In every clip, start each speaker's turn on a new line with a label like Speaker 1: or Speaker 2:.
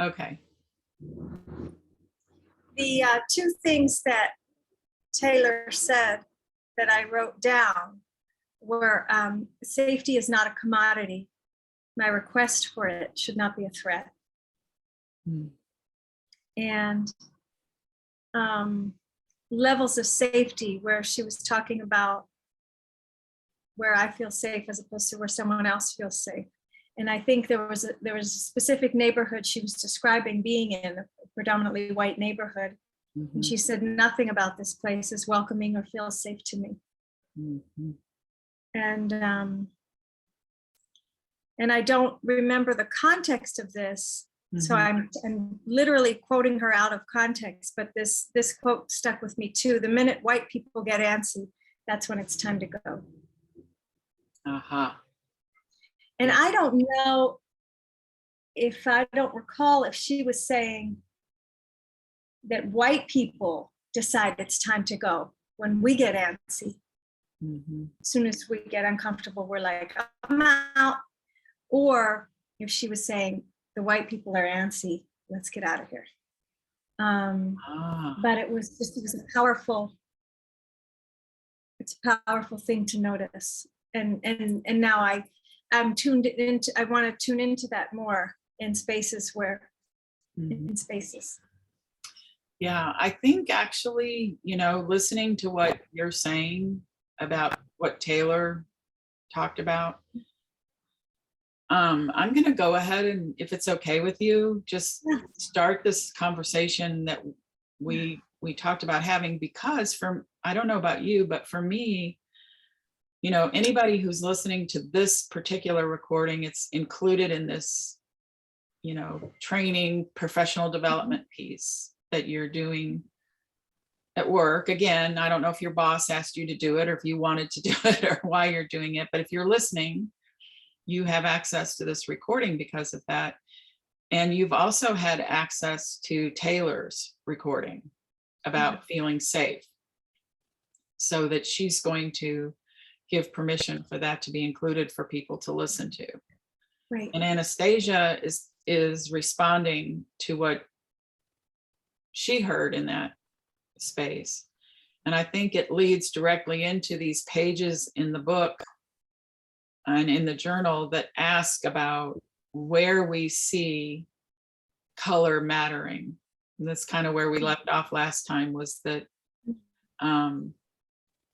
Speaker 1: Okay.
Speaker 2: The two things that Taylor said that I wrote down were safety is not a commodity. My request for it should not be a threat. And levels of safety, where she was talking about where I feel safe as opposed to where someone else feels safe. And I think there was a specific neighborhood she was describing being in, a predominantly white neighborhood. And she said, nothing about this place is welcoming or feels safe to me. And I don't remember the context of this. So I'm literally quoting her out of context, but this quote stuck with me too. The minute white people get antsy, that's when it's time to go. And I don't know if I don't recall if she was saying that white people decide it's time to go when we get antsy. As soon as we get uncomfortable, we're like, I'm out. Or if she was saying the white people are antsy, let's get out of here. But it was a powerful thing to notice. And now I'm tuned into, I want to tune into that more in spaces where, in spaces.
Speaker 1: Yeah, I think actually, listening to what you're saying about what Taylor talked about, I'm going to go ahead and, if it's okay with you, just start this conversation that we talked about having, because I don't know about you, but for me, anybody who's listening to this particular recording, it's included in this, training, professional development piece that you're doing at work. Again, I don't know if your boss asked you to do it or if you wanted to do it or why you're doing it, but if you're listening, you have access to this recording because of that. And you've also had access to Taylor's recording about feeling safe, so that she's going to give permission for that to be included for people to listen to.
Speaker 2: Right.
Speaker 1: And Anastasia is responding to what she heard in that space. And I think it leads directly into these pages in the book and in the journal that ask about where we see color mattering. And that's kind of where we left off last time, was that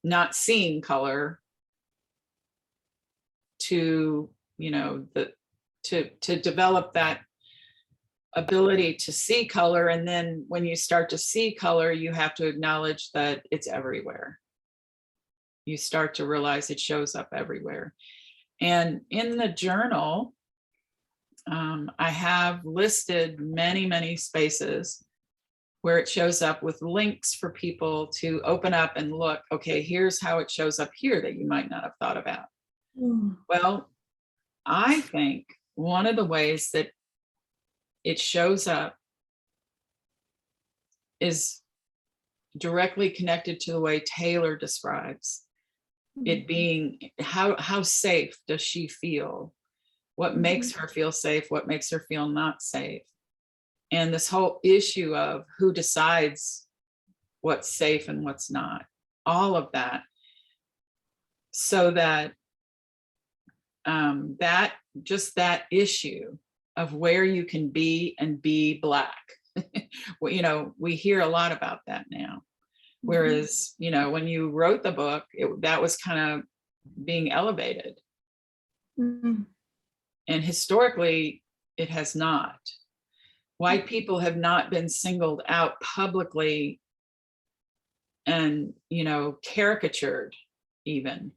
Speaker 1: not seeing color to, to develop that ability to see color. And then when you start to see color, you have to acknowledge that it's everywhere. You start to realize it shows up everywhere. And in the journal, I have listed many, many spaces where it shows up with links for people to open up and look, okay, here's how it shows up here that you might not have thought about. Well, I think one of the ways that it shows up is directly connected to the way Taylor describes it being. How safe does she feel? What makes her feel safe? What makes her feel not safe? And this whole issue of who decides what's safe and what's not, all of that, so that that issue of where you can be and be Black. We hear a lot about that now. Whereas, when you wrote the book, that was kind of being elevated. And historically, it has not. White people have not been singled out publicly and, caricatured even.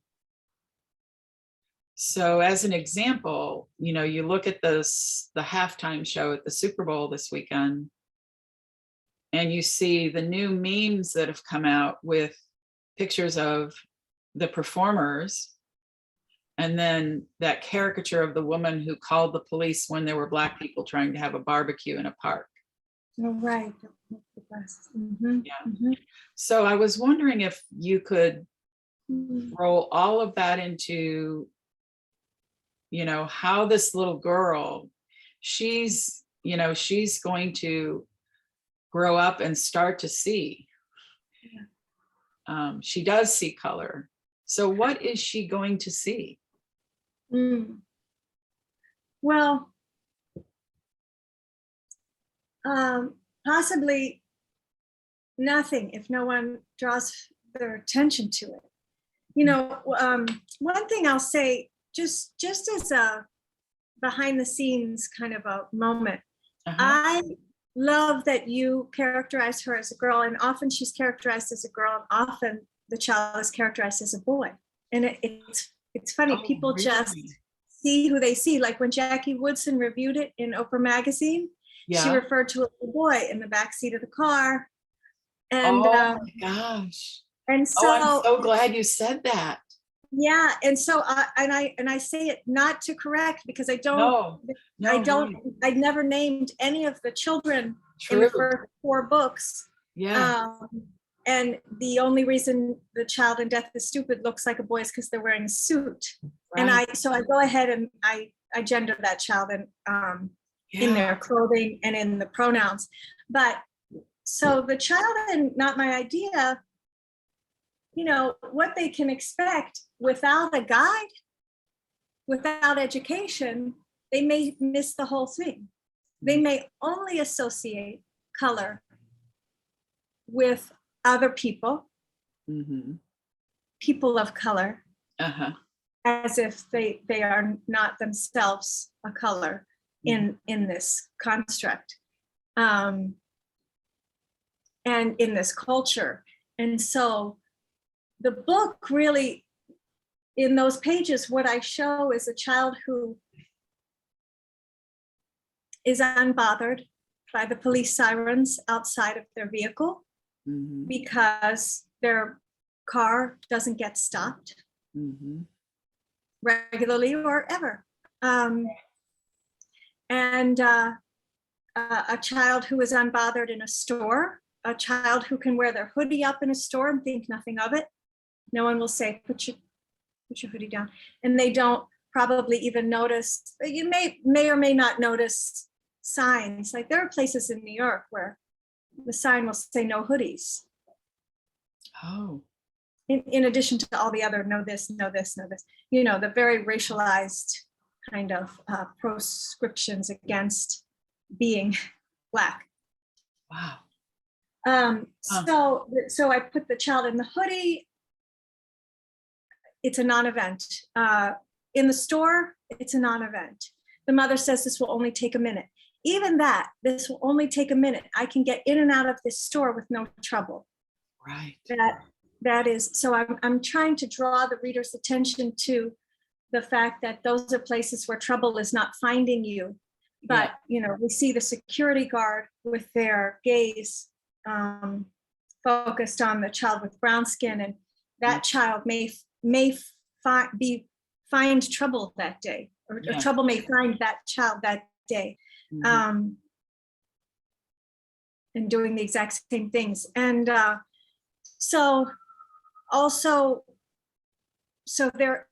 Speaker 1: So as an example, you look at the halftime show at the Super Bowl this weekend, and you see the new memes that have come out with pictures of the performers, and then that caricature of the woman who called the police when there were Black people trying to have a barbecue in a park.
Speaker 2: Oh, right.
Speaker 1: So I was wondering if you could roll all of that into, how this little girl, she's you know, she's going to grow up and start to see. She does see color. So what is she going to see?
Speaker 2: Well, possibly nothing if no one draws their attention to it. You know, one thing I'll say, just as a behind the scenes kind of a moment, I love that you characterize her as a girl, and often she's characterized as a girl, and often the child is characterized as a boy. And it's funny, people just see who they see. Like when Jackie Woodson reviewed it in Oprah magazine, she referred to a little boy in the back seat of the car. And
Speaker 1: oh my gosh.
Speaker 2: And so
Speaker 1: I'm so glad you said that.
Speaker 2: Yeah, and so I say it not to correct, because I never named any of the children in the first 4 books.
Speaker 1: Yeah.
Speaker 2: And the only reason the child in Death is Stupid looks like a boy is because they're wearing a suit. Right. And I go ahead and I gender that child in their clothing and in the pronouns. But so the child in Not My Idea, you know, what they can expect without a guide, without education, they may miss the whole thing. They may only associate color with other people, people of color, as if they are not themselves a color in this construct, and in this culture. And so the book really, in those pages, what I show is a child who is unbothered by the police sirens outside of their vehicle because their car doesn't get stopped regularly or ever. And a child who is unbothered in a store, a child who can wear their hoodie up in a store and think nothing of it. No one will say, put your hoodie down. And they don't probably even notice. You may or may not notice signs. Like there are places in New York where the sign will say no hoodies.
Speaker 1: Oh.
Speaker 2: In addition to all the other no this, no this, no this. You know, the very racialized kind of proscriptions against being Black.
Speaker 1: Wow.
Speaker 2: So I put the child in the hoodie. It's a non-event. In the store, it's a non-event. The mother says this will only take a minute. Even that, this will only take a minute. I can get in and out of this store with no trouble.
Speaker 1: Right.
Speaker 2: That is, so I'm trying to draw the reader's attention to the fact that those are places where trouble is not finding you. But, you know, we see the security guard with their gaze focused on the child with brown skin, and that child may find trouble that day, or trouble may find that child that day, and doing the exact same things. And so they're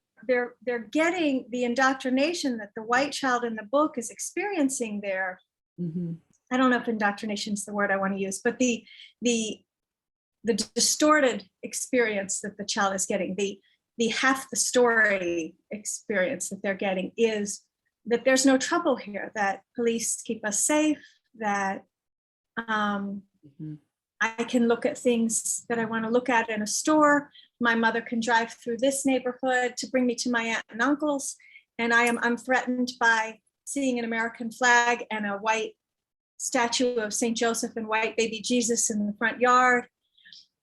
Speaker 2: getting the indoctrination that the white child in the book is experiencing there. I don't know if indoctrination is the word I want to use, but the distorted experience that the child is getting, the half the story experience that they're getting, is that there's no trouble here, that police keep us safe, that I can look at things that I want to look at in a store. My mother can drive through this neighborhood to bring me to my aunt and uncles, and I'm threatened by seeing an American flag and a white statue of St. Joseph and white baby Jesus in the front yard.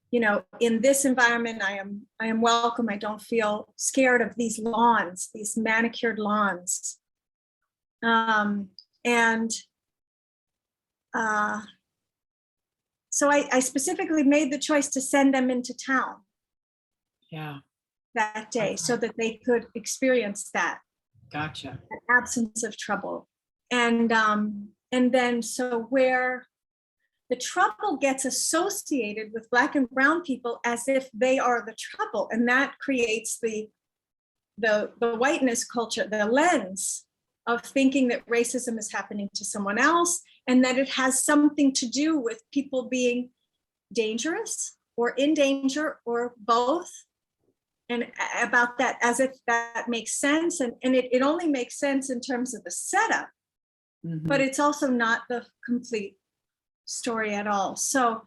Speaker 2: You know, in this environment, I am welcome. I don't feel scared of these lawns, these manicured lawns. So I specifically made the choice to send them into town that day, so that they could experience that.
Speaker 1: Gotcha.
Speaker 2: An absence of trouble. And then so where the trouble gets associated with Black and brown people as if they are the trouble, and that creates the whiteness culture, the lens of thinking that racism is happening to someone else, and that it has something to do with people being dangerous or in danger or both. And about that, as if that makes sense. And it only makes sense in terms of the setup, but it's also not the complete story at all. So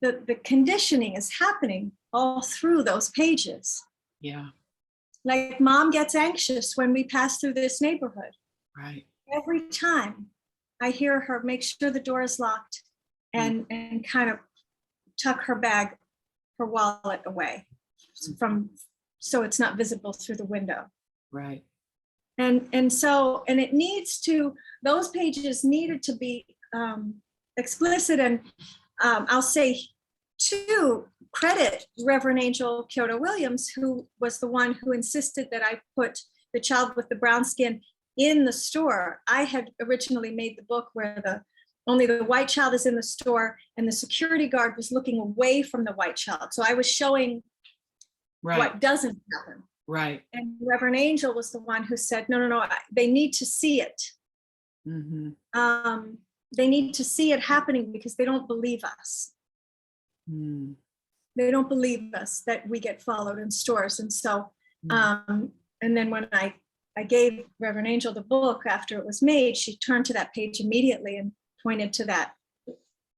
Speaker 2: the conditioning is happening all through those pages.
Speaker 1: Yeah.
Speaker 2: Like mom gets anxious when we pass through this neighborhood.
Speaker 1: Right.
Speaker 2: Every time I hear her make sure the door is locked and kind of tuck her bag, her wallet away from, so it's not visible through the window.
Speaker 1: Right.
Speaker 2: And so it needs to, those pages needed to be explicit. And I'll say to credit Reverend Angel Kyoto Williams, who was the one who insisted that I put the child with the brown skin in the store. I had originally made the book where only the white child is in the store and the security guard was looking away from the white child. So I was showing what doesn't happen.
Speaker 1: Right.
Speaker 2: And Reverend Angel was the one who said, no, they need to see it. They need to see it happening because they don't believe us. They don't believe us that we get followed in stores. And so, and then when I gave Reverend Angel the book after it was made, she turned to that page immediately and pointed to that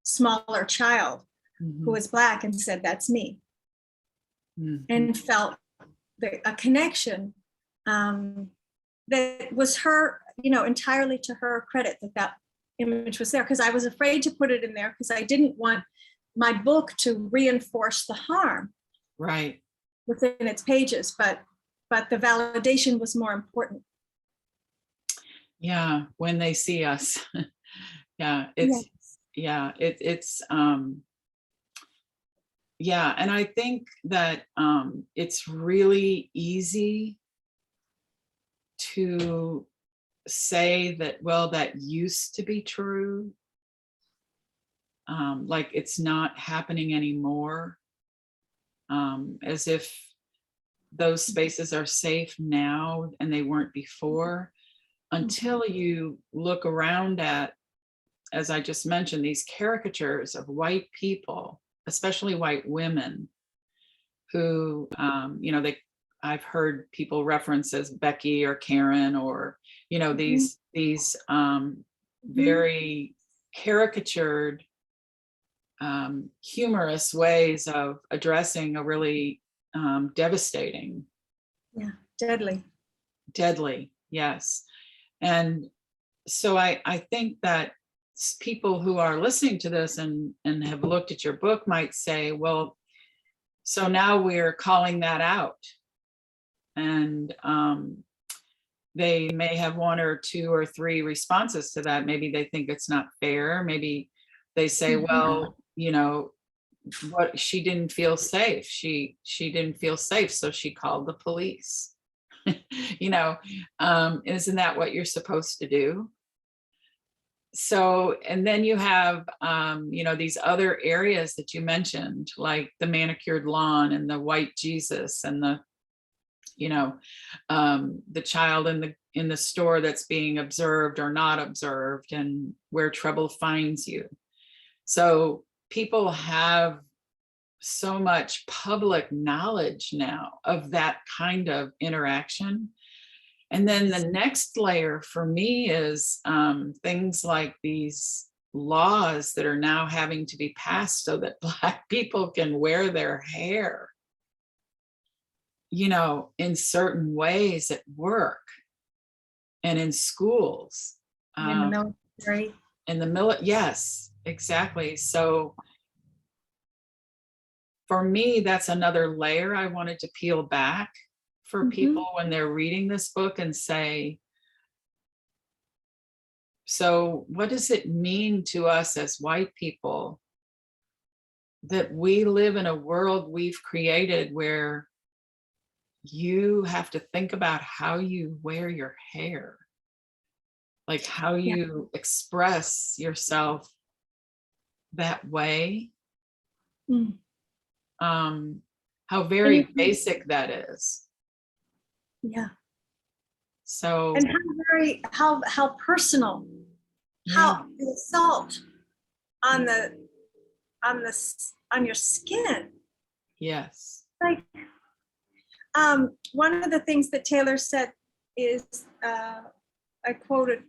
Speaker 2: smaller child who was Black and said, that's me. And felt a connection that was her, entirely to her credit that image was there. Because I was afraid to put it in there because I didn't want my book to reinforce the harm within its pages, but the validation was more important.
Speaker 1: Yeah, when they see us. Yeah, it's yeah, and I think that it's really easy to say that, well, that used to be true. Like it's not happening anymore, as if those spaces are safe now and they weren't before, until you look around at, as I just mentioned, these caricatures of white people, especially white women, who, I've heard people reference as Becky or Karen, or, these very caricatured, humorous ways of addressing a really devastating.
Speaker 2: Yeah, deadly,
Speaker 1: yes. And so I think that people who are listening to this and have looked at your book might say, well, so now we're calling that out. And they may have one or two or three responses to that. Maybe they think it's not fair. Maybe they say, well, what, she didn't feel safe. She didn't feel safe, so she called the police. Isn't that what you're supposed to do? So, and then you have, these other areas that you mentioned, like the manicured lawn and the white Jesus and the child in the store that's being observed or not observed, and where trouble finds you. So people have so much public knowledge now of that kind of interaction. And then the next layer for me is things like these laws that are now having to be passed so that Black people can wear their hair, in certain ways at work and in schools.
Speaker 2: in the military.
Speaker 1: Yes, exactly. So for me, that's another layer I wanted to peel back for people when they're reading this book and say, so what does it mean to us as white people that we live in a world we've created where you have to think about how you wear your hair, like how you express yourself that way? How very basic that is.
Speaker 2: Yeah.
Speaker 1: So,
Speaker 2: And how personal,
Speaker 1: yeah,
Speaker 2: how the salt on your skin.
Speaker 1: yes,
Speaker 2: Like, one of the things that Taylor said is, I quoted,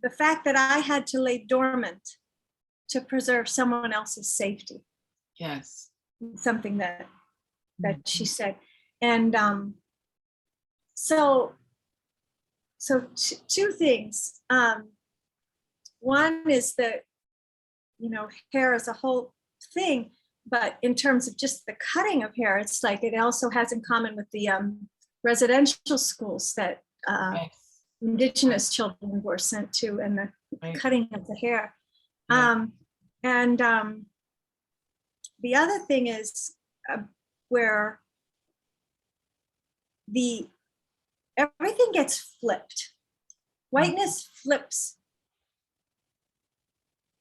Speaker 2: the fact that I had to lay dormant to preserve someone else's safety.
Speaker 1: yes.
Speaker 2: Something that she
Speaker 1: Mhm.
Speaker 2: said. And so two things. One is that, hair is a whole thing, but in terms of just the cutting of hair, it's like it also has in common with the residential schools that
Speaker 1: Yes,
Speaker 2: Indigenous children were sent to, and the
Speaker 1: right.
Speaker 2: cutting of the hair.
Speaker 1: Yeah.
Speaker 2: And the other thing is where everything gets flipped. Whiteness flips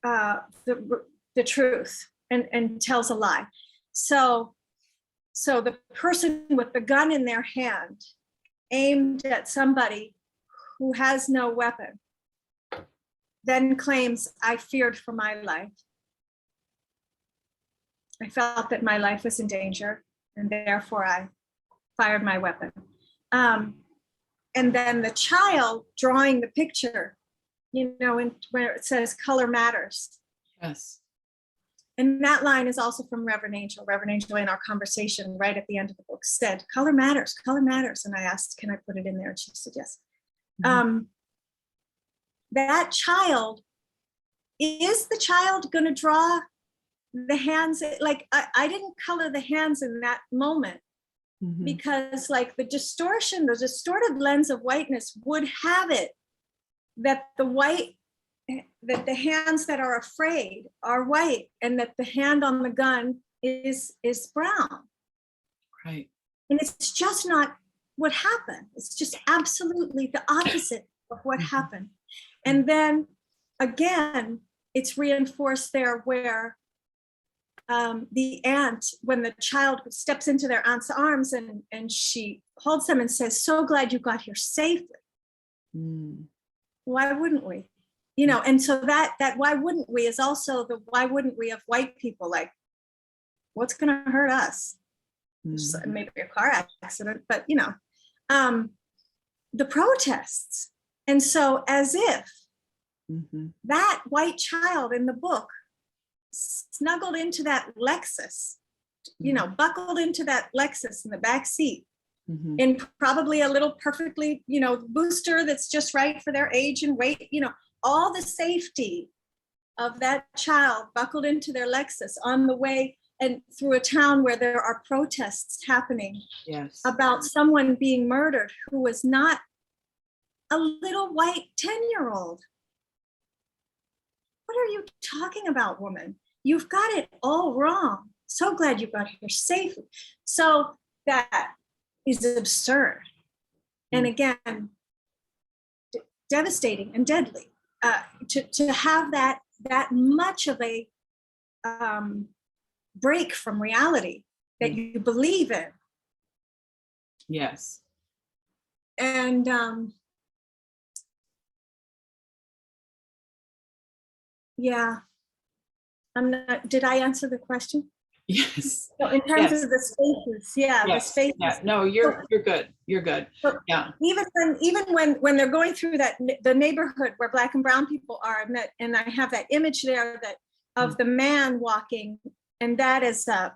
Speaker 2: the truth and tells a lie. So the person with the gun in their hand aimed at somebody who has no weapon then claims, I feared for my life. I felt that my life was in danger, and therefore I fired my weapon. And then the child drawing the picture, where it says color matters.
Speaker 1: Yes.
Speaker 2: And that line is also from Reverend Angel. Reverend Angel, in our conversation right at the end of the book, said, color matters, color matters. And I asked, can I put it in there? And she said, yes.
Speaker 1: Mhm.
Speaker 2: That child, is the child going to draw the hands? Like, I didn't color the hands in that moment,
Speaker 1: Mhm.
Speaker 2: because like the distorted lens of whiteness would have it that the hands that are afraid are white, and that the hand on the gun is brown.
Speaker 1: Right.
Speaker 2: And it's just not what happened. It's just absolutely the opposite of what
Speaker 1: Mhm.
Speaker 2: happened. And then again, it's reinforced there where the aunt, when the child steps into their aunt's arms and she holds them and says, so glad you got here safely.
Speaker 1: Mm.
Speaker 2: Why wouldn't we? And so that why wouldn't we is also the why wouldn't we of white people, like, what's going to hurt us?
Speaker 1: Mhm.
Speaker 2: Maybe a car accident, but the protests. And so as if
Speaker 1: Mhm.
Speaker 2: that white child in the book snuggled into that Lexus, buckled into that Lexus in the back seat,
Speaker 1: Mhm.
Speaker 2: in probably a little perfectly, booster that's just right for their age and weight, all the safety of that child buckled into their Lexus on the way and through a town where there are protests happening
Speaker 1: Yes.
Speaker 2: about someone being murdered who was not a little white 10-year-old. What are you talking about, woman? You've got it all wrong. So glad you got here safely. So that is absurd. And again, devastating and deadly. To have that much of a break from reality that you believe in.
Speaker 1: Yes.
Speaker 2: And yeah, did I answer the question?
Speaker 1: Yes.
Speaker 2: So in terms
Speaker 1: Yes.
Speaker 2: of the spaces, yeah, the
Speaker 1: Yes.
Speaker 2: spaces.
Speaker 1: Yeah. No, you're good. You're good.
Speaker 2: So
Speaker 1: Yeah.
Speaker 2: even when they're going through the neighborhood where Black and brown people are, and I have that image there of the man walking, and that is a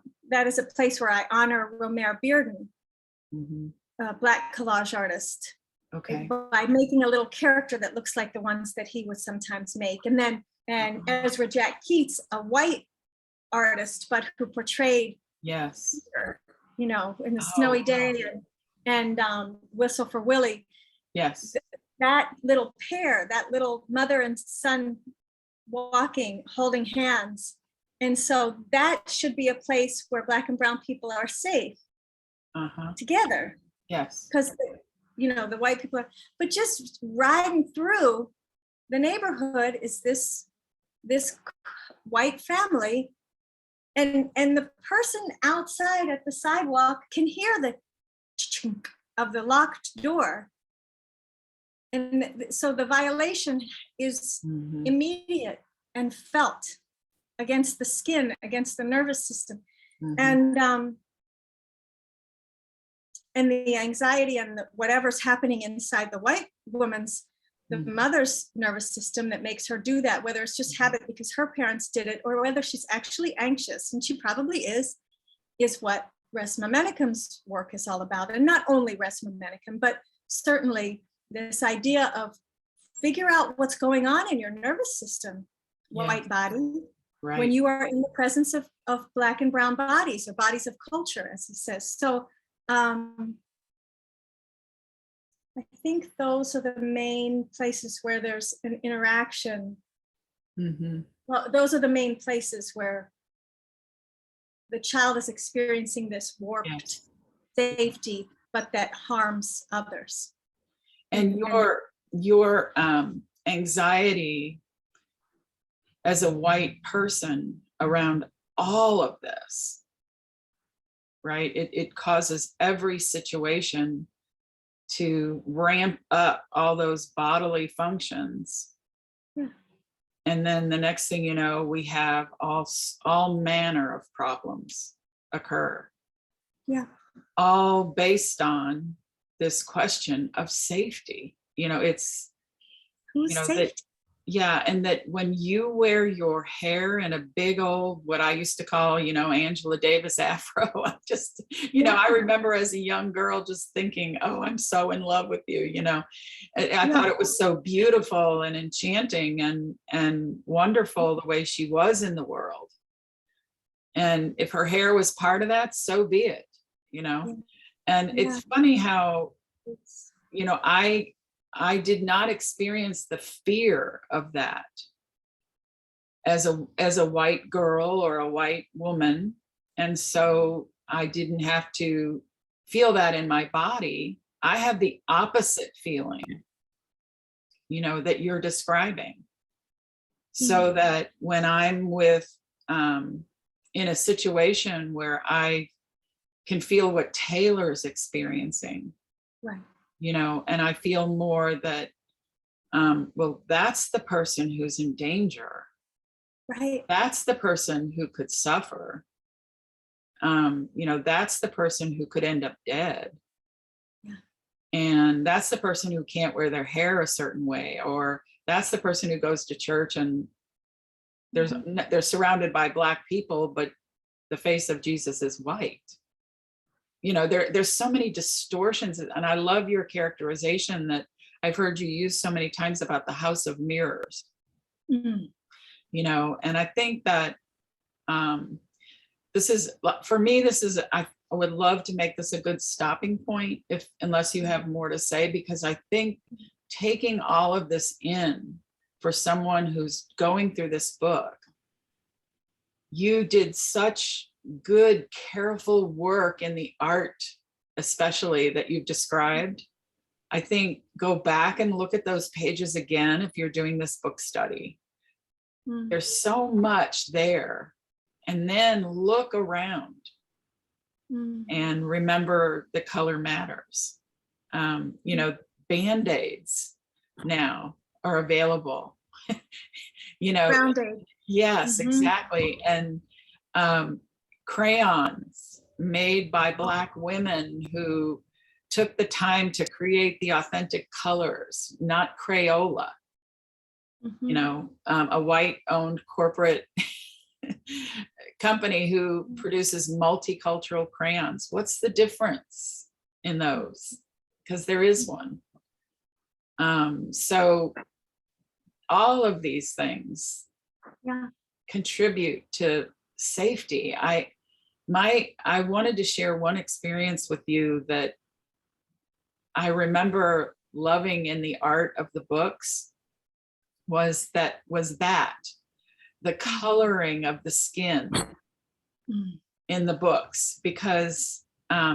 Speaker 2: place where I honor Romare Bearden,
Speaker 1: Mhm.
Speaker 2: a Black collage artist,
Speaker 1: Okay.
Speaker 2: by making a little character that looks like the ones that he would sometimes make. And Ezra Jack Keats, a white artist, but who portrayed,
Speaker 1: Yes.
Speaker 2: in the snowy day, and Whistle for Willie.
Speaker 1: Yes.
Speaker 2: That little pair, that little mother and son walking, holding hands. And so that should be a place where Black and brown people are safe together.
Speaker 1: Yes.
Speaker 2: Because, the white people are, but just riding through the neighborhood is this white family. And the person outside at the sidewalk can hear the chink of the locked door so the violation is
Speaker 1: Mhm.
Speaker 2: immediate and felt against the skin, against the nervous system.
Speaker 1: Mhm.
Speaker 2: And the anxiety and whatever's happening inside the white woman's, the
Speaker 1: Mhm.
Speaker 2: mother's nervous system that makes her do that, whether it's just habit because her parents did it, or whether she's actually anxious, and she probably is what Resma Menakem's work is all about. And not only Resma Menakem, but certainly this idea of figure out what's going on in your nervous system,
Speaker 1: Yeah.
Speaker 2: white body,
Speaker 1: Right.
Speaker 2: when you are in the presence of Black and brown bodies, or bodies of culture, as he says. So I think those are the main places where there's an interaction.
Speaker 1: Mhm.
Speaker 2: Well, those are the main places where the child is experiencing this warped
Speaker 1: Yes.
Speaker 2: safety, but that harms others.
Speaker 1: And your anxiety as a white person around all of this, right? It causes every situation to ramp up all those bodily functions.
Speaker 2: Yeah.
Speaker 1: And then the next thing you know, we have all manner of problems occur.
Speaker 2: Yeah.
Speaker 1: All based on this question of safety. It's,
Speaker 2: Who's safe?
Speaker 1: that, yeah. And that when you wear your hair in a big old, what I used to call, Angela Davis afro, I just, I remember as a young girl just thinking, oh, I'm so in love with you. I thought it was so beautiful and enchanting and wonderful the way she was in the world. And if her hair was part of that, so be it, And it's funny how, I did not experience the fear of that as a white girl or a white woman. And so I didn't have to feel that in my body. I have the opposite feeling, that you're describing. So that when I'm in a situation where I can feel what Taylor's experiencing,
Speaker 2: Right.
Speaker 1: And I feel more that, well, that's the person who's in danger.
Speaker 2: Right.
Speaker 1: That's the person who could suffer. That's the person who could end up dead.
Speaker 2: Yeah.
Speaker 1: And that's the person who can't wear their hair a certain way, or that's the person who goes to church and they're surrounded by Black people, but the face of Jesus is white. There's so many distortions, and I love your characterization that I've heard you use so many times about the house of mirrors. And I think that this is, for me, I would love to make this a good stopping point, unless you have more to say, because I think taking all of this in for someone who's going through this book, you did such good, careful work in the art, especially that you've described. I think go back and look at those pages again if you're doing this book study. There's so much there. And then look around and remember the color matters. Band-Aids now are available.
Speaker 2: Grounded.
Speaker 1: Yes, exactly. And crayons made by Black women who took the time to create the authentic colors, not Crayola. A white-owned corporate company who produces multicultural crayons. What's the difference in those? Because there is one. So all of these things contribute to safety. I wanted to share one experience with you that I remember loving in the art of the books was the coloring of the skin in the books, because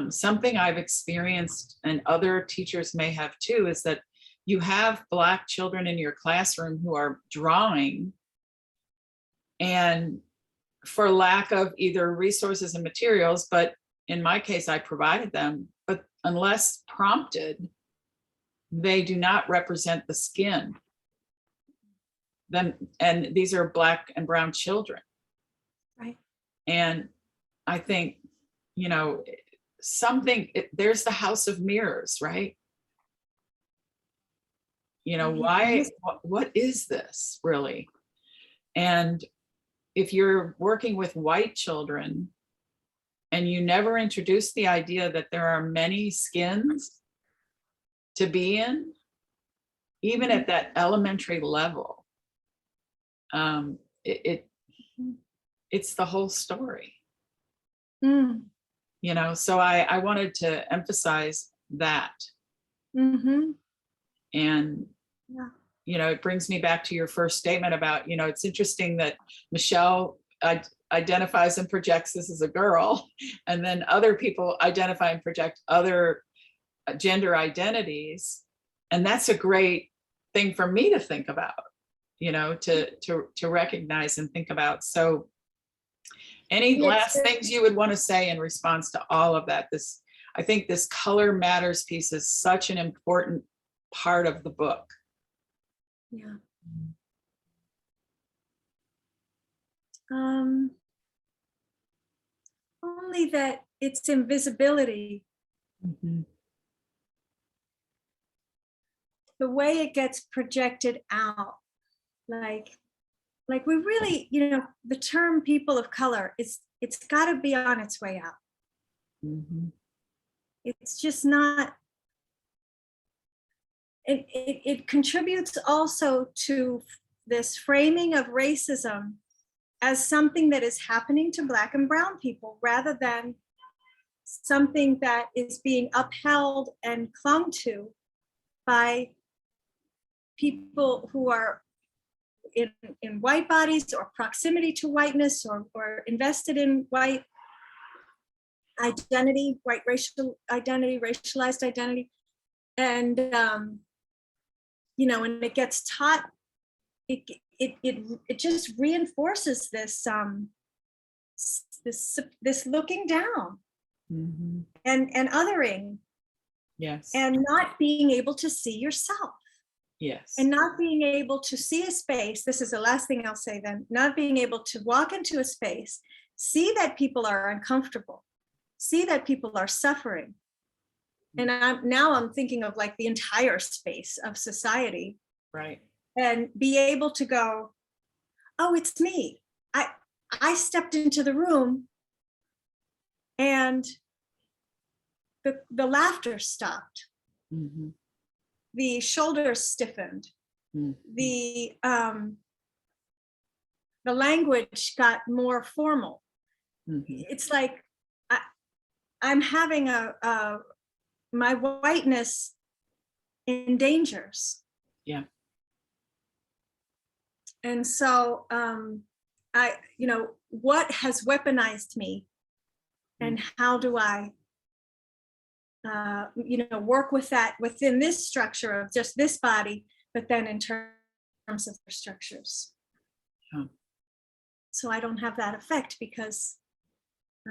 Speaker 1: something I've experienced and other teachers may have too is that you have Black children in your classroom who are drawing, and for lack of either resources and materials, but in my case, I provided them, but unless prompted, they do not represent the skin. Then, and these are Black and brown children.
Speaker 2: Right.
Speaker 1: And I think, you know, there's the house of mirrors, right? You know, why, what is this really? And if you're working with white children and you never introduce the idea that there are many skins to be in, even at that elementary level, it's the whole story.
Speaker 2: Mm.
Speaker 1: You know, so I wanted to emphasize that.
Speaker 2: Mm-hmm.
Speaker 1: And,
Speaker 2: Yeah.
Speaker 1: you know, it brings me back to your first statement about, you know, it's interesting that Michelle identifies and projects this as a girl, and then other people identify and project other gender identities. And that's a great thing for me to think about, you know, to recognize and think about. So any last things you would want to say in response to all of that? I think this color matters piece is such an important part of the book.
Speaker 2: Yeah. Only that its invisibility,
Speaker 1: Mm-hmm.
Speaker 2: the way it gets projected out, like we really, you know, the term people of color, it's got to be on its way out.
Speaker 1: Mm-hmm.
Speaker 2: It's just not, it contributes also to this framing of racism as something that is happening to Black and brown people, rather than something that is being upheld and clung to by people who are in white bodies, or proximity to whiteness, or invested in white identity, white racial identity, racialized identity. And, you know, when it gets taught, it just reinforces this, this looking down,
Speaker 1: Mm-hmm.
Speaker 2: and othering,
Speaker 1: Yes.
Speaker 2: and not being able to see yourself.
Speaker 1: Yes.
Speaker 2: And not being able to see a space, this is the last thing I'll say then, not being able to walk into a space, see that people are uncomfortable, see that people are suffering. And I'm thinking of like the entire space of society.
Speaker 1: Right.
Speaker 2: And be able to go, oh, it's me. I stepped into the room and the laughter stopped.
Speaker 1: Mm-hmm.
Speaker 2: The shoulders stiffened.
Speaker 1: Mm-hmm.
Speaker 2: The language got more formal.
Speaker 1: Mm-hmm.
Speaker 2: It's like I'm having my whiteness endangers.
Speaker 1: Yeah.
Speaker 2: And so you know, what has weaponized me, and how do I you know, work with that within this structure of just this body, but then in terms of their structures.
Speaker 1: Yeah.
Speaker 2: So I don't have that effect, because,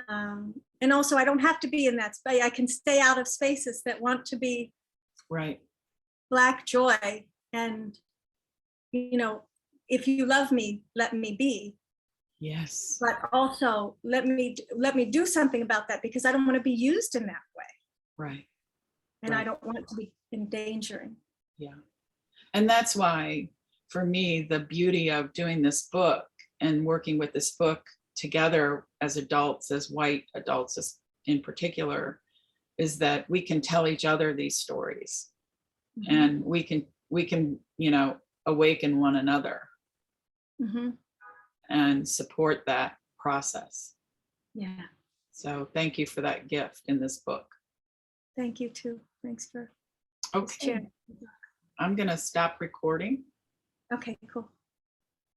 Speaker 2: and also I don't have to be in that space. I can stay out of spaces that want to be
Speaker 1: Right.
Speaker 2: Black joy. And, you know, if you love me, let me be.
Speaker 1: Yes.
Speaker 2: But also let me do something about that, because I don't want to be used in that way.
Speaker 1: Right.
Speaker 2: And
Speaker 1: Right.
Speaker 2: I don't want to be endangering.
Speaker 1: Yeah. And that's why, for me, the beauty of doing this book and working with this book together as adults, as white adults in particular, is that we can tell each other these stories. Mm-hmm. And we can, you know, awaken one another. Mm-hmm. And support that process.
Speaker 2: Yeah.
Speaker 1: So thank you for that gift in this book.
Speaker 2: Thank you too. Thanks for
Speaker 1: Okay. I'm going to stop recording.
Speaker 2: Okay, cool.